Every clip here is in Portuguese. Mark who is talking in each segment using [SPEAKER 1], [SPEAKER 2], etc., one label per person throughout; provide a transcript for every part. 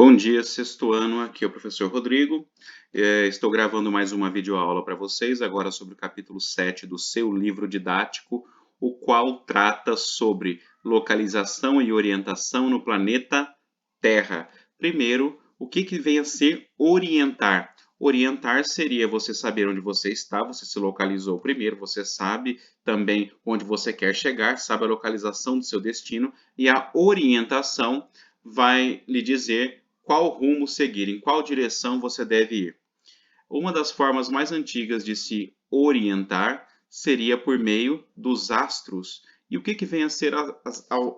[SPEAKER 1] Bom dia, sexto ano, aqui é o professor Rodrigo. Estou gravando mais uma videoaula para vocês, agora sobre o capítulo 7 do seu livro didático, o qual trata sobre localização e orientação no planeta Terra. Primeiro, o que vem a ser orientar? Orientar seria você saber onde você está, você se localizou primeiro, você sabe também onde você quer chegar, sabe a localização do seu destino, e a orientação vai lhe dizer qual rumo seguir, em qual direção você deve ir. Uma das formas mais antigas de se orientar seria por meio dos astros. E o que vem a ser,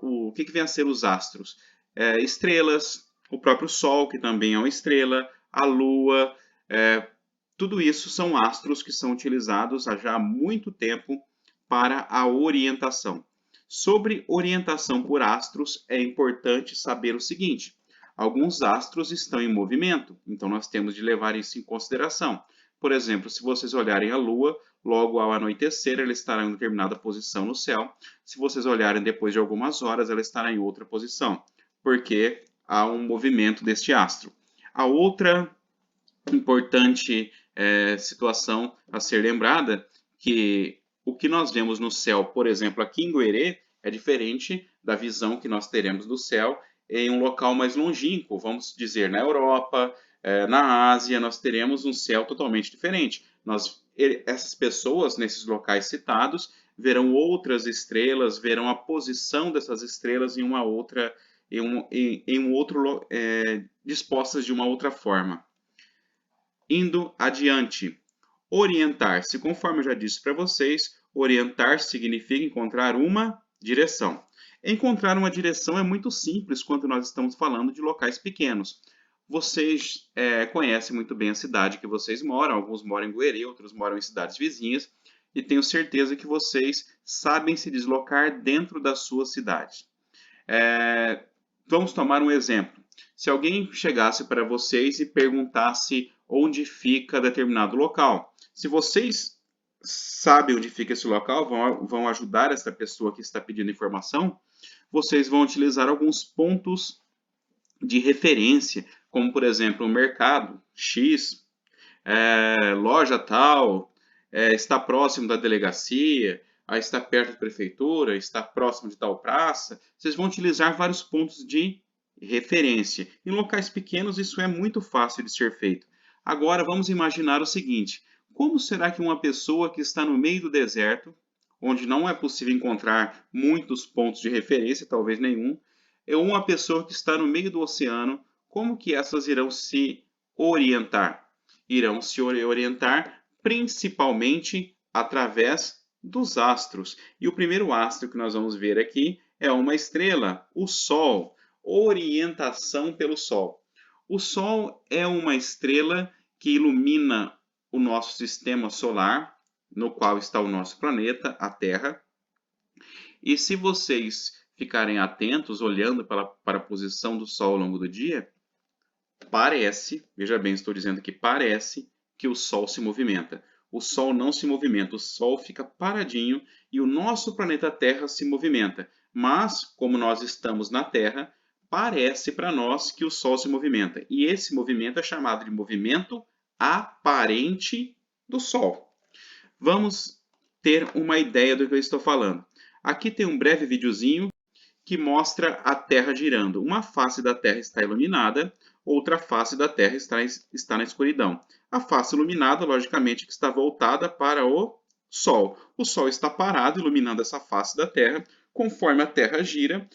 [SPEAKER 1] o que vem a ser os astros? Estrelas, o próprio Sol, que também é uma estrela, a Lua, tudo isso são astros que são utilizados há já muito tempo para a orientação. Sobre orientação por astros, é importante saber o seguinte: alguns astros estão em movimento, então nós temos de levar isso em consideração. Por exemplo, se vocês olharem a Lua, logo ao anoitecer, ela estará em determinada posição no céu. Se vocês olharem depois de algumas horas, ela estará em outra posição, porque há um movimento deste astro. A outra importante situação a ser lembrada, que o que nós vemos no céu, por exemplo, aqui em Guerê, é diferente da visão que nós teremos do céu em um local mais longínquo, vamos dizer, na Europa, na Ásia, nós teremos um céu totalmente diferente. Essas pessoas, nesses locais citados, verão outras estrelas, verão a posição dessas estrelas em uma outra, dispostas de uma outra forma. Indo adiante, orientar-se, conforme eu já disse para vocês, orientar significa encontrar uma direção. Encontrar uma direção é muito simples quando nós estamos falando de locais pequenos. Vocês conhecem muito bem a cidade que vocês moram, alguns moram em Guerê, outros moram em cidades vizinhas, e tenho certeza que vocês sabem se deslocar dentro da sua cidade. Vamos tomar um exemplo. Se alguém chegasse para vocês e perguntasse onde fica determinado local, se vocês sabem onde fica esse local, vão ajudar essa pessoa que está pedindo informação, vocês vão utilizar alguns pontos de referência, como por exemplo o mercado X, loja tal, está próximo da delegacia, está perto da prefeitura, está próximo de tal praça. Vocês vão utilizar vários pontos de referência. Em locais pequenos isso é muito fácil de ser feito. Agora vamos imaginar o seguinte: como será que uma pessoa que está no meio do deserto, onde não é possível encontrar muitos pontos de referência, talvez nenhum, é uma pessoa que está no meio do oceano, como que essas irão se orientar? Irão se orientar principalmente através dos astros. E o primeiro astro que nós vamos ver aqui é uma estrela, o Sol. Orientação pelo Sol. O Sol é uma estrela que ilumina o nosso sistema solar, no qual está o nosso planeta, a Terra. E se vocês ficarem atentos, olhando para a posição do Sol ao longo do dia, parece, veja bem, estou dizendo que parece que o Sol se movimenta. O Sol não se movimenta, o Sol fica paradinho e o nosso planeta Terra se movimenta. Mas, como nós estamos na Terra, parece para nós que o Sol se movimenta. E esse movimento é chamado de movimento aparente do Sol. Vamos ter uma ideia do que eu estou falando. Aqui tem um breve videozinho que mostra a Terra girando. Uma face da Terra está iluminada, outra face da Terra está na escuridão. A face iluminada, logicamente, que está voltada para o Sol. O Sol está parado, iluminando essa face da Terra. Conforme a Terra gira,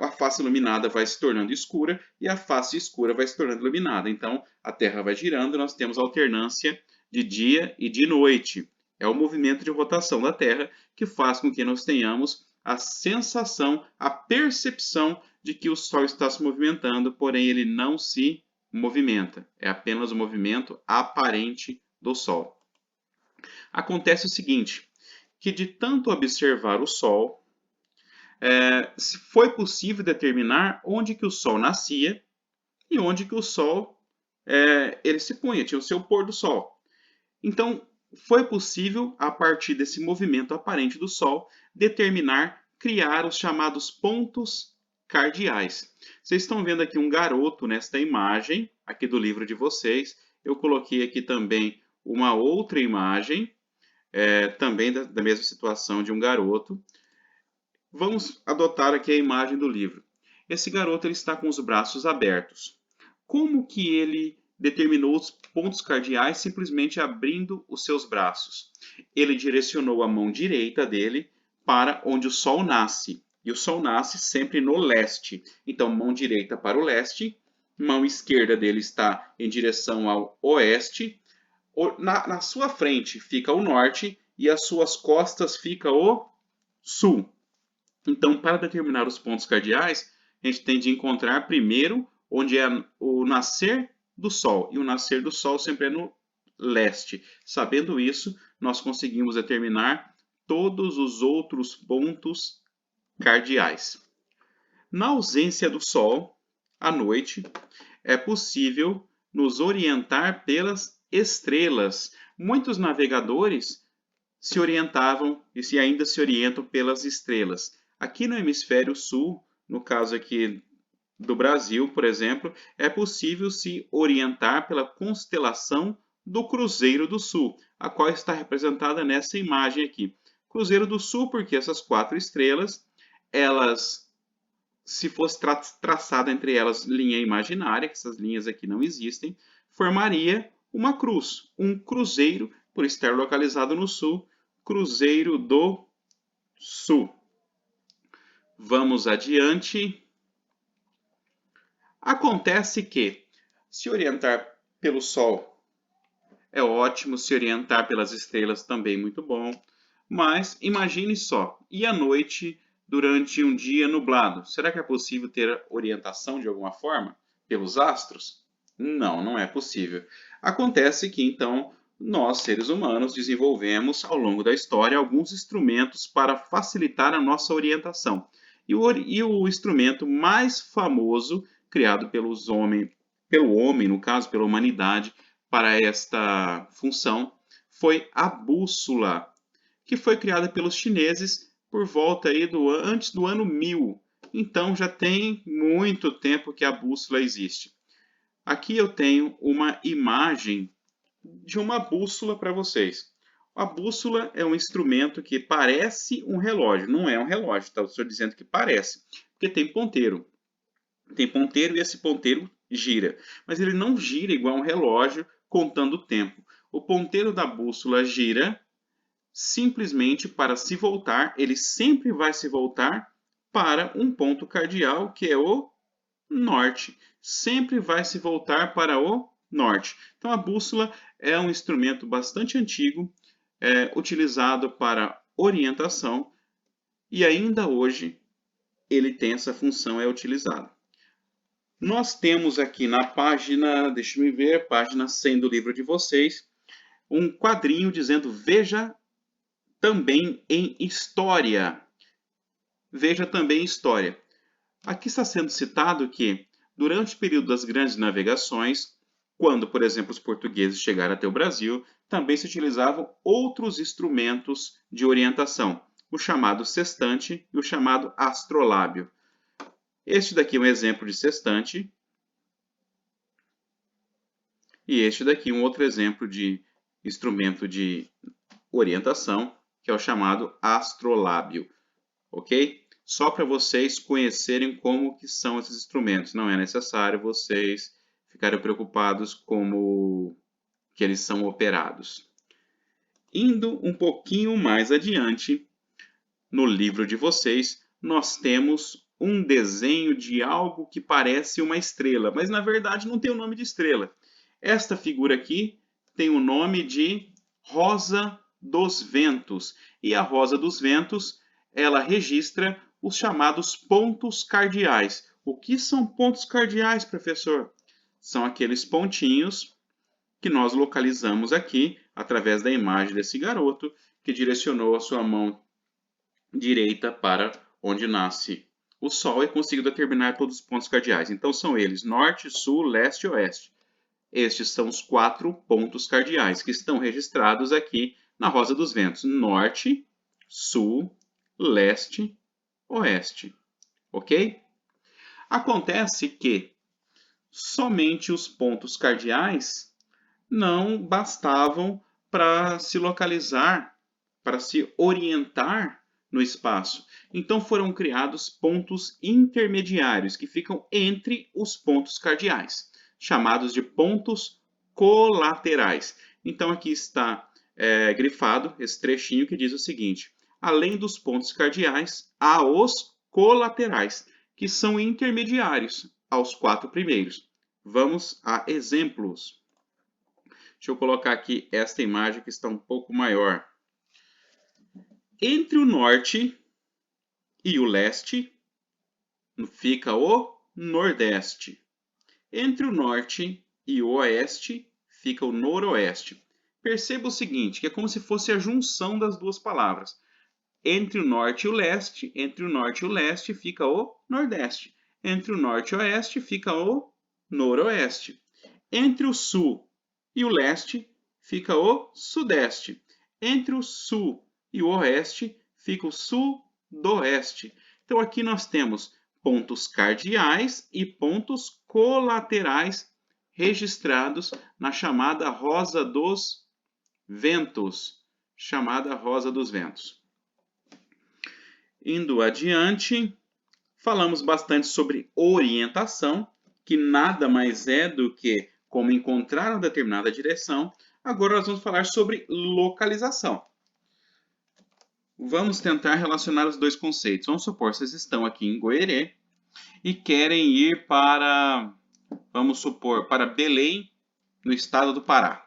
[SPEAKER 1] a face iluminada vai se tornando escura e a face escura vai se tornando iluminada. Então, a Terra vai girando e nós temos alternância de dia e de noite. É o movimento de rotação da Terra que faz com que nós tenhamos a sensação, a percepção de que o Sol está se movimentando, porém ele não se movimenta. É apenas o movimento aparente do Sol. Acontece o seguinte, que de tanto observar o Sol, foi possível determinar onde que o Sol nascia e onde que o Sol ele se punha, tinha o seu pôr do Sol. Então, foi possível, a partir desse movimento aparente do Sol, criar os chamados pontos cardeais. Vocês estão vendo aqui um garoto nesta imagem, aqui do livro de vocês. Eu coloquei aqui também uma outra imagem, também da mesma situação de um garoto. Vamos adotar aqui a imagem do livro. Esse garoto ele está com os braços abertos. Como que ele determinou os pontos cardeais simplesmente abrindo os seus braços? Ele direcionou a mão direita dele para onde o sol nasce. E o sol nasce sempre no leste. Então, mão direita para o leste, mão esquerda dele está em direção ao oeste. Na sua frente fica o norte e as suas costas fica o sul. Então, para determinar os pontos cardeais, a gente tem de encontrar primeiro onde é o nascer do Sol. E o nascer do Sol sempre é no leste. Sabendo isso, nós conseguimos determinar todos os outros pontos cardeais. Na ausência do Sol, à noite, é possível nos orientar pelas estrelas. Muitos navegadores se orientavam e ainda se orientam pelas estrelas. Aqui no hemisfério sul, no caso aqui do Brasil, por exemplo, é possível se orientar pela constelação do Cruzeiro do Sul, a qual está representada nessa imagem aqui. Cruzeiro do Sul, porque essas 4 estrelas, elas, se fosse traçada entre elas linha imaginária, que essas linhas aqui não existem, formaria uma cruz, um cruzeiro, por estar localizado no sul, Cruzeiro do Sul. Vamos adiante. Acontece que se orientar pelo Sol é ótimo, se orientar pelas estrelas também muito bom, mas imagine só, e à noite durante um dia nublado? Será que é possível ter orientação de alguma forma pelos astros? Não, não é possível. Acontece que então nós, seres humanos, desenvolvemos ao longo da história alguns instrumentos para facilitar a nossa orientação. E o instrumento mais famoso criado pelo homem, no caso, pela humanidade, para esta função, foi a bússola, que foi criada pelos chineses por volta aí antes do ano 1000. Então já tem muito tempo que a bússola existe. Aqui eu tenho uma imagem de uma bússola para vocês. A bússola é um instrumento que parece um relógio. Não é um relógio, tá? Estou dizendo que parece, porque tem ponteiro. Tem ponteiro e esse ponteiro gira. Mas ele não gira igual um relógio contando o tempo. O ponteiro da bússola gira simplesmente para se voltar. Ele sempre vai se voltar para um ponto cardeal, que é o norte. Sempre vai se voltar para o norte. Então a bússola é um instrumento bastante antigo, utilizado para orientação, e ainda hoje ele tem essa função, é utilizado. Nós temos aqui na página, deixa eu ver, página 100 do livro de vocês, um quadrinho dizendo veja também em história. Veja também em história. Aqui está sendo citado que, durante o período das grandes navegações, quando, por exemplo, os portugueses chegaram até o Brasil, também se utilizavam outros instrumentos de orientação, o chamado sextante e o chamado astrolábio. Este daqui é um exemplo de sextante, e este daqui é um outro exemplo de instrumento de orientação, que é o chamado astrolábio, ok? Só para vocês conhecerem como que são esses instrumentos. Não é necessário vocês ficarem preocupados como que eles são operados. Indo um pouquinho mais adiante, no livro de vocês, nós temos um desenho de algo que parece uma estrela, mas na verdade não tem o nome de estrela. Esta figura aqui tem o nome de Rosa dos Ventos. E a Rosa dos Ventos, ela registra os chamados pontos cardeais. O que são pontos cardeais, professor? São aqueles pontinhos que nós localizamos aqui através da imagem desse garoto que direcionou a sua mão direita para onde nasce o Sol e conseguiu determinar todos os pontos cardeais. Então são eles norte, sul, leste e oeste. Estes são os 4 pontos cardeais que estão registrados aqui na Rosa dos Ventos: norte, sul, leste, oeste. Ok? Acontece que somente os pontos cardeais não bastavam para se localizar, para se orientar no espaço. Então foram criados pontos intermediários que ficam entre os pontos cardeais, chamados de pontos colaterais. Então aqui está grifado esse trechinho que diz o seguinte: além dos pontos cardeais, há os colaterais, que são intermediários aos 4 primeiros. Vamos a exemplos. Deixa eu colocar aqui esta imagem que está um pouco maior. Entre o norte e o leste fica o nordeste. Entre o norte e o oeste fica o noroeste. Perceba o seguinte, que é como se fosse a junção das duas palavras. Entre o norte e o leste fica o nordeste. Entre o norte e o oeste fica o noroeste. Entre o sul e o leste fica o sudeste. Entre o sul e o oeste fica o sudoeste. Então aqui nós temos pontos cardeais e pontos colaterais registrados na chamada Rosa dos Ventos. Indo adiante, falamos bastante sobre orientação, que nada mais é do que como encontrar uma determinada direção. Agora nós vamos falar sobre localização. Vamos tentar relacionar os dois conceitos. Vamos supor que vocês estão aqui em Goerê e querem ir para, vamos supor, para Belém, no estado do Pará.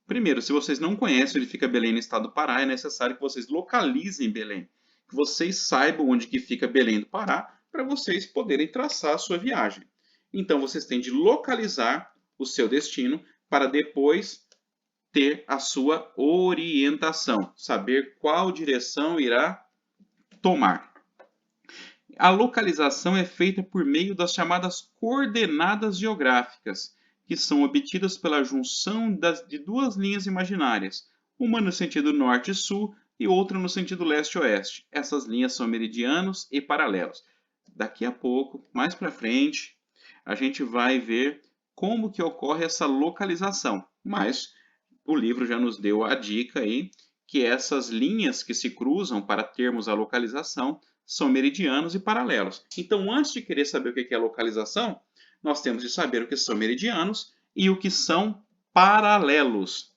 [SPEAKER 1] Primeiro, se vocês não conhecem onde fica Belém no estado do Pará, é necessário que vocês localizem Belém. Que vocês saibam onde que fica Belém do Pará, para vocês poderem traçar a sua viagem. Então, vocês têm de localizar o seu destino para depois ter a sua orientação, saber qual direção irá tomar. A localização é feita por meio das chamadas coordenadas geográficas, que são obtidas pela junção de duas linhas imaginárias, uma no sentido norte-sul e outra no sentido leste-oeste. Essas linhas são meridianos e paralelos. Daqui a pouco, mais para frente, a gente vai ver como que ocorre essa localização. Mas o livro já nos deu a dica aí que essas linhas que se cruzam para termos a localização são meridianos e paralelos. Então, antes de querer saber o que é localização, nós temos de saber o que são meridianos e o que são paralelos.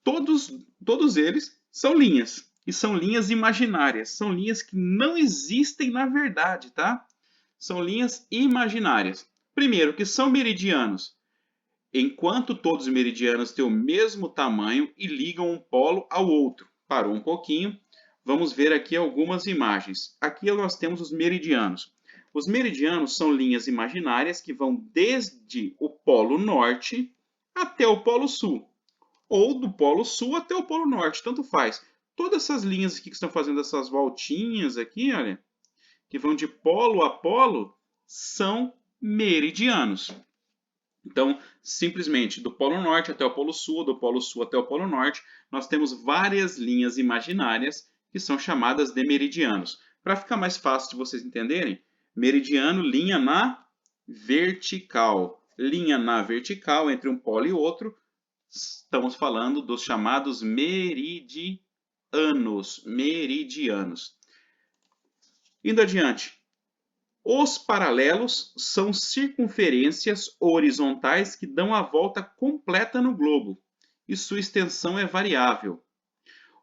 [SPEAKER 1] Todos eles são linhas, e são linhas imaginárias, são linhas que não existem na verdade, tá? São linhas imaginárias. Primeiro, que são meridianos. Enquanto todos os meridianos têm o mesmo tamanho e ligam um polo ao outro. Parou um pouquinho, vamos ver aqui algumas imagens. Aqui nós temos os meridianos. Os meridianos são linhas imaginárias que vão desde o polo norte até o polo sul. Ou do polo sul até o polo norte, tanto faz. Todas essas linhas aqui que estão fazendo essas voltinhas aqui, olha, que vão de polo a polo, são meridianos. Então, simplesmente, do polo norte até o polo sul, ou do polo sul até o polo norte, nós temos várias linhas imaginárias que são chamadas de meridianos. Para ficar mais fácil de vocês entenderem, meridiano, linha na vertical. Linha na vertical entre um polo e outro, estamos falando dos chamados meridianos. Indo adiante. Os paralelos são circunferências horizontais que dão a volta completa no globo, e sua extensão é variável.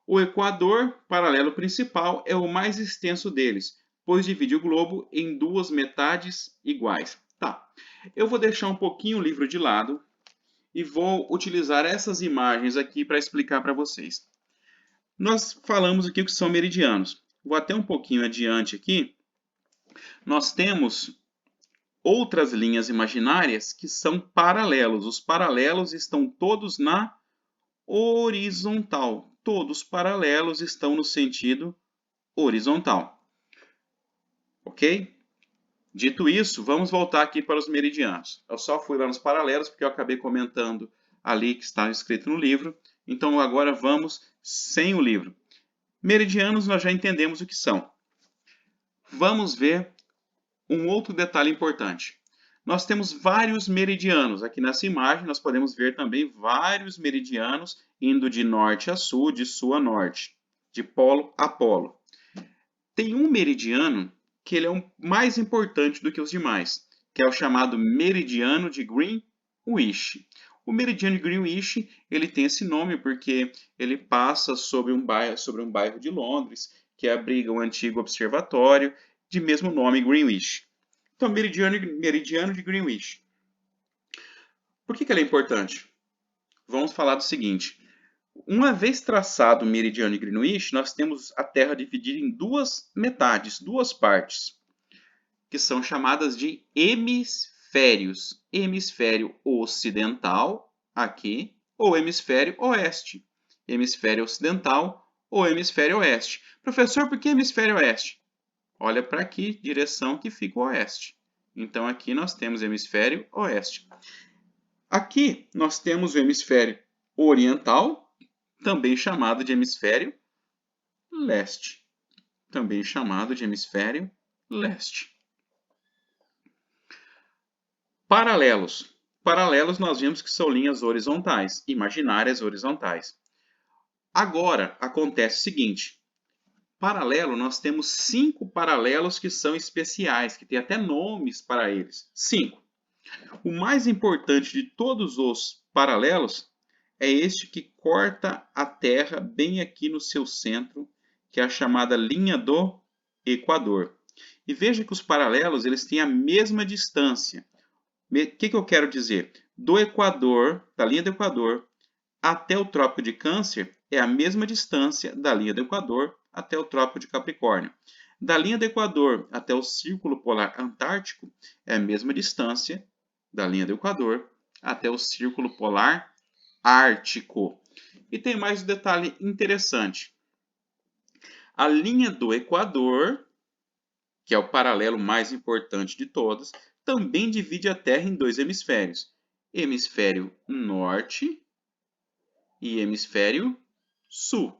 [SPEAKER 1] O equador, paralelo principal, é o mais extenso deles, pois divide o globo em duas metades iguais. Tá, eu vou deixar um pouquinho o livro de lado e vou utilizar essas imagens aqui para explicar para vocês. Nós falamos aqui o que são meridianos. Vou até um pouquinho adiante aqui. Nós temos outras linhas imaginárias que são paralelos. Os paralelos estão todos na horizontal. Todos os paralelos estão no sentido horizontal. Ok? Dito isso, vamos voltar aqui para os meridianos. Eu só fui lá nos paralelos porque eu acabei comentando ali que está escrito no livro. Então agora vamos sem o livro. Meridianos nós já entendemos o que são. Vamos ver um outro detalhe importante. Nós temos vários meridianos. Aqui nessa imagem nós podemos ver também vários meridianos indo de norte a sul, de sul a norte, de polo a polo. Tem um meridiano que ele é mais importante do que os demais, que é o chamado meridiano de Greenwich. O meridiano de Greenwich ele tem esse nome porque ele passa sobre um bairro de Londres, que abriga o antigo observatório de mesmo nome, Greenwich. Então, meridiano de Greenwich. Por que ele é importante? Vamos falar do seguinte. Uma vez traçado o meridiano de Greenwich, nós temos a Terra dividida em duas metades, duas partes, que são chamadas de hemisférios. Hemisfério ocidental, aqui, ou hemisfério oeste. Hemisfério ocidental ou hemisfério oeste. Professor, por que hemisfério oeste? Olha para aqui, direção que fica o oeste. Então, aqui nós temos hemisfério oeste. Aqui nós temos o hemisfério oriental, também chamado de hemisfério leste. Também chamado de hemisfério leste. Paralelos. Paralelos nós vimos que são linhas horizontais, imaginárias horizontais. Agora, acontece o seguinte. Paralelo, nós temos 5 paralelos que são especiais, que tem até nomes para eles. 5. O mais importante de todos os paralelos é este que corta a Terra bem aqui no seu centro, que é a chamada linha do Equador. E veja que os paralelos eles têm a mesma distância. O que eu quero dizer? Do Equador, da linha do Equador, até o Trópico de Câncer é a mesma distância da linha do Equador até o Trópico de Capricórnio. Da linha do Equador até o Círculo Polar Antártico é a mesma distância da linha do Equador até o Círculo Polar Ártico. E tem mais um detalhe interessante. A linha do Equador, que é o paralelo mais importante de todos, também divide a Terra em dois hemisférios. Hemisfério norte e hemisfério sul.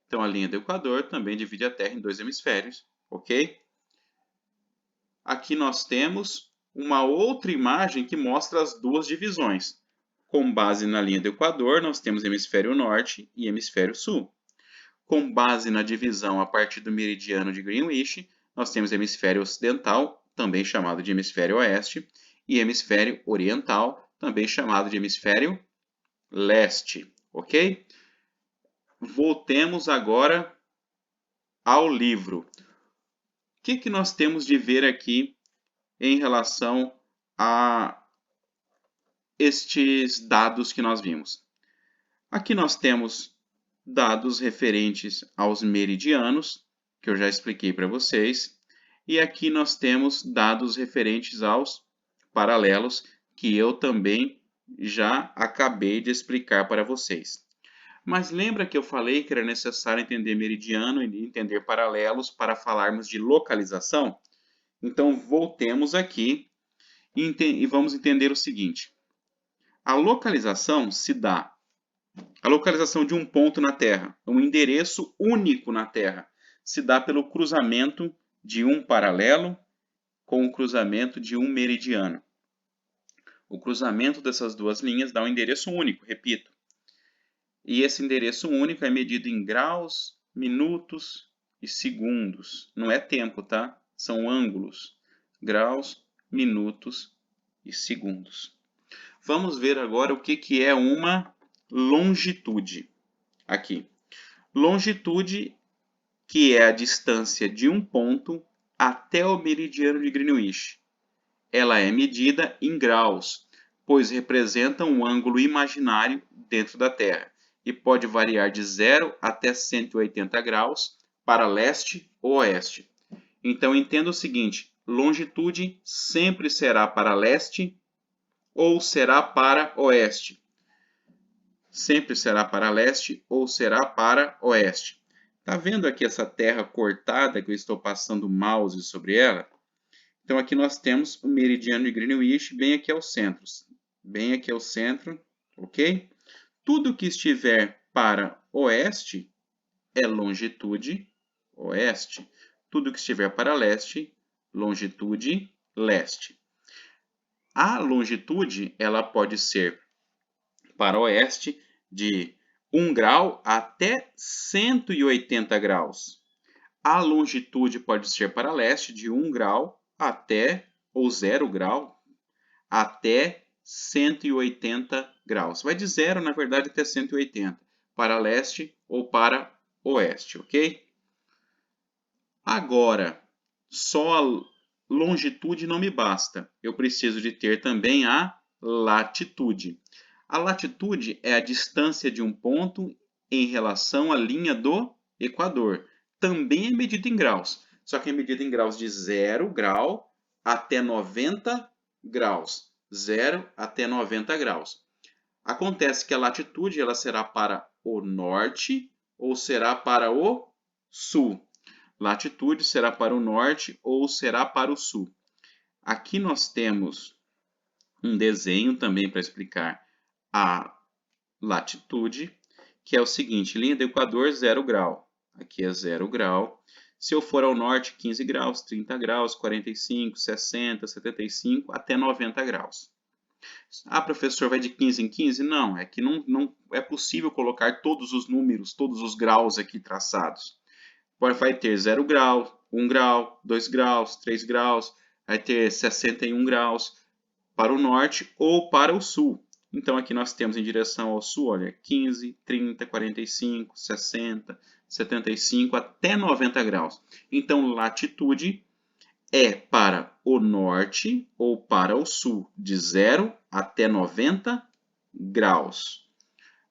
[SPEAKER 1] Então, a linha do Equador também divide a Terra em dois hemisférios, ok? Aqui nós temos uma outra imagem que mostra as duas divisões. Com base na linha do Equador, nós temos hemisfério norte e hemisfério sul. Com base na divisão a partir do meridiano de Greenwich, nós temos hemisfério ocidental, também chamado de hemisfério oeste, e hemisfério oriental, também chamado de hemisfério leste, ok? Voltemos agora ao livro. O que nós temos de ver aqui em relação a estes dados que nós vimos? Aqui nós temos dados referentes aos meridianos, que eu já expliquei para vocês, e aqui nós temos dados referentes aos paralelos, que eu também já acabei de explicar para vocês. Mas lembra que eu falei que era necessário entender meridiano e entender paralelos para falarmos de localização? Então, voltemos aqui e vamos entender o seguinte. A localização se dá a localização de um ponto na Terra, um endereço único na Terra, se dá pelo cruzamento de um paralelo com o cruzamento de um meridiano. O cruzamento dessas duas linhas dá um endereço único, repito. E esse endereço único é medido em graus, minutos e segundos. Não é tempo, tá? São ângulos. Graus, minutos e segundos. Vamos ver agora o que é uma longitude. Aqui. Longitude, que é a distância de um ponto até o meridiano de Greenwich. Ela é medida em graus, pois representa um ângulo imaginário dentro da Terra e pode variar de 0 até 180 graus para leste ou oeste. Então, entenda o seguinte, longitude sempre será para leste ou será para oeste. Sempre será para leste ou será para oeste. Está vendo aqui essa terra cortada que eu estou passando o mouse sobre ela? Então, aqui nós temos o meridiano de Greenwich bem aqui ao centro. Bem aqui ao centro, ok? Tudo que estiver para oeste é longitude oeste. Tudo que estiver para leste, longitude leste. A longitude ela pode ser para oeste de 1 grau até 180 graus. A longitude pode ser para leste de 1 grau até, ou 0 grau, até 180 graus. Vai de 0, na verdade, até 180, para leste ou para oeste, ok? Agora, só a longitude não me basta. Eu preciso de ter também a latitude. A latitude é a distância de um ponto em relação à linha do Equador. Também é medida em graus, só que é medida em graus de 0 grau até 90 graus. 0 até 90 graus. Acontece que a latitude ela será para o norte ou será para o sul. Latitude será para o norte ou será para o sul. Aqui nós temos um desenho também para explicar a latitude, que é o seguinte, linha do Equador 0 grau. Aqui é 0 grau. Se eu for ao norte, 15 graus, 30 graus, 45, 60, 75, até 90 graus. Ah, professor, vai de 15 em 15? Não, é que não é possível colocar todos os números, todos os graus aqui traçados. Vai ter 0 grau, 1 grau, 2 graus, 3 graus, vai ter 61 graus para o norte ou para o sul. Então, aqui nós temos em direção ao sul, olha, 15, 30, 45, 60, 75 até 90 graus. Então, latitude é para o norte ou para o sul, de 0 até 90 graus.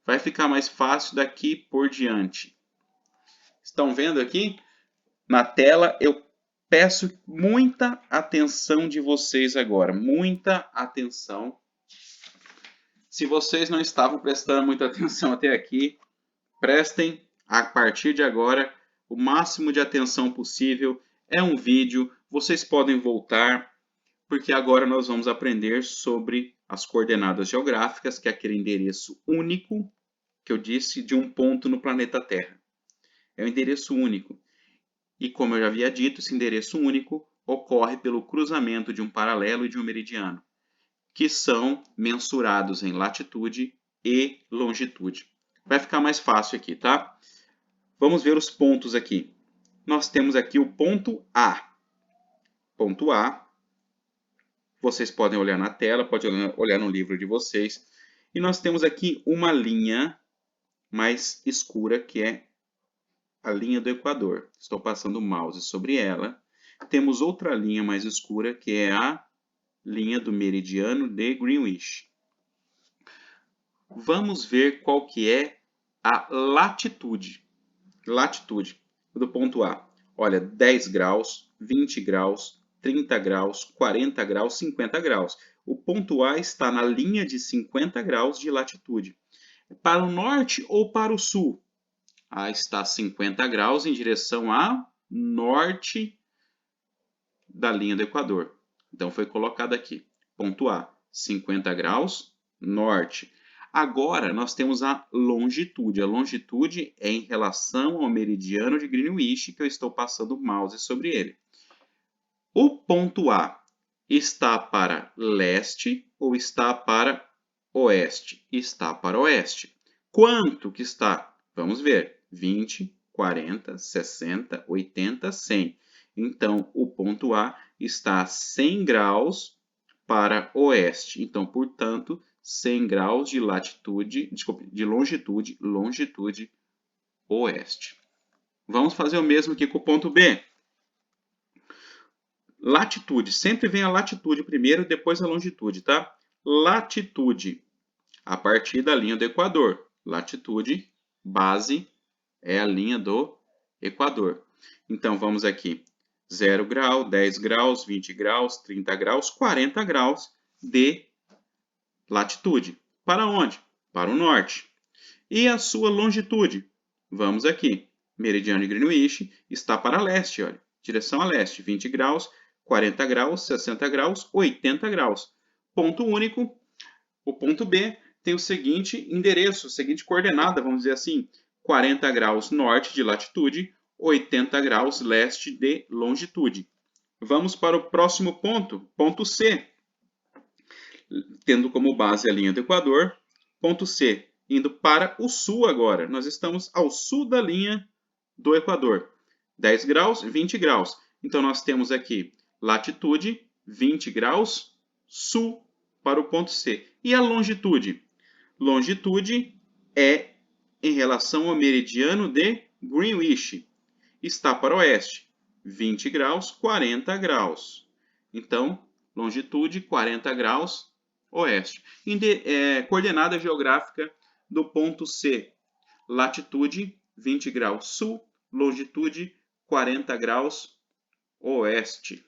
[SPEAKER 1] Vai ficar mais fácil daqui por diante. Estão vendo aqui? Na tela, eu peço muita atenção de vocês agora. Muita atenção. Se vocês não estavam prestando muita atenção até aqui, prestem a partir de agora o máximo de atenção possível. É um vídeo, vocês podem voltar, porque agora nós vamos aprender sobre as coordenadas geográficas, que é aquele endereço único que eu disse de um ponto no planeta Terra. É um endereço único. E como eu já havia dito, esse endereço único ocorre pelo cruzamento de um paralelo e de um meridiano, que são mensurados em latitude e longitude. Vai ficar mais fácil aqui, tá? Vamos ver os pontos aqui. Nós temos aqui o ponto A. Ponto A. Vocês podem olhar na tela, podem olhar no livro de vocês. E nós temos aqui uma linha mais escura, que é a linha do Equador. Estou passando o mouse sobre ela. Temos outra linha mais escura, que é a linha do meridiano de Greenwich. Vamos ver qual que é a latitude. Latitude do ponto A. Olha, 10 graus, 20 graus, 30 graus, 40 graus, 50 graus. O ponto A está na linha de 50 graus de latitude. Para o norte ou para o sul? A está 50 graus em direção a norte da linha do Equador. Então, foi colocado aqui. Ponto A, 50 graus, norte. Agora, nós temos a longitude. A longitude é em relação ao meridiano de Greenwich, que eu estou passando o mouse sobre ele. O ponto A está para leste ou está para oeste? Está para oeste. Quanto que está? Vamos ver. 20, 40, 60, 80, 100. Então, o ponto A está a 100 graus para oeste. Então, portanto, 100 graus de latitude, desculpe, de longitude, longitude oeste. Vamos fazer o mesmo aqui com o ponto B. Latitude, sempre vem a latitude primeiro, depois a longitude, tá? Latitude, a partir da linha do Equador. Latitude, base, é a linha do Equador. Então, vamos aqui. 0 grau, 10 graus, 20 graus, 30 graus, 40 graus de latitude. Para onde? Para o norte. E a sua longitude? Vamos aqui. Meridiano de Greenwich está para leste, olha. Direção a leste, 20 graus, 40 graus, 60 graus, 80 graus. Ponto único. O ponto B tem o seguinte endereço, a seguinte coordenada, vamos dizer assim, 40 graus norte de latitude, 80 graus leste de longitude. Vamos para o próximo ponto, ponto C. Tendo como base a linha do Equador, ponto C, indo para o sul agora. Nós estamos ao sul da linha do Equador. 10 graus, 20 graus. Então, nós temos aqui latitude, 20 graus, sul, para o ponto C. E a longitude? Longitude é em relação ao meridiano de Greenwich. Está para o oeste, 20 graus, 40 graus. Então, longitude 40 graus oeste. Coordenada geográfica do ponto C. Latitude 20 graus sul, longitude 40 graus oeste.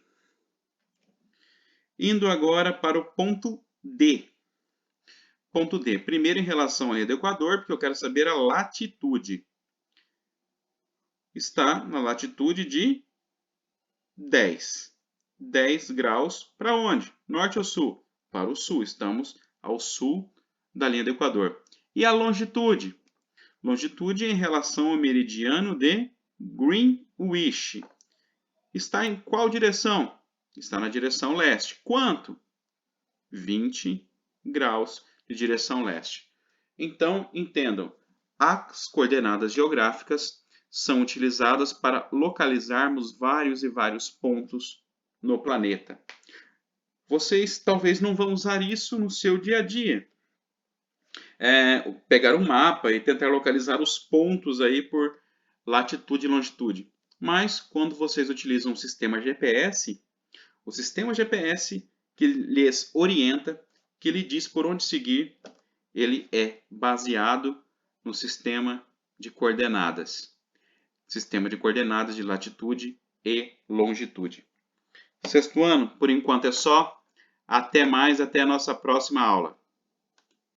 [SPEAKER 1] Indo agora para o ponto D. Ponto D. Primeiro em relação à linha do Equador, porque eu quero saber a latitude. Está na latitude de 10. 10 graus para onde? Norte ou sul? Para o sul. Estamos ao sul da linha do Equador. E a longitude? Longitude em relação ao meridiano de Greenwich. Está em qual direção? Está na direção leste. Quanto? 20 graus de direção leste. Então, entendam, as coordenadas geográficas são utilizadas para localizarmos vários e vários pontos no planeta. Vocês talvez não vão usar isso no seu dia a dia. Pegar um mapa e tentar localizar os pontos aí por latitude e longitude. Mas quando vocês utilizam um sistema GPS, o sistema GPS que lhes orienta, que lhe diz por onde seguir, ele é baseado no sistema de coordenadas. Sistema de coordenadas de latitude e longitude. Sexto ano, por enquanto é só. Até mais, até a nossa próxima aula.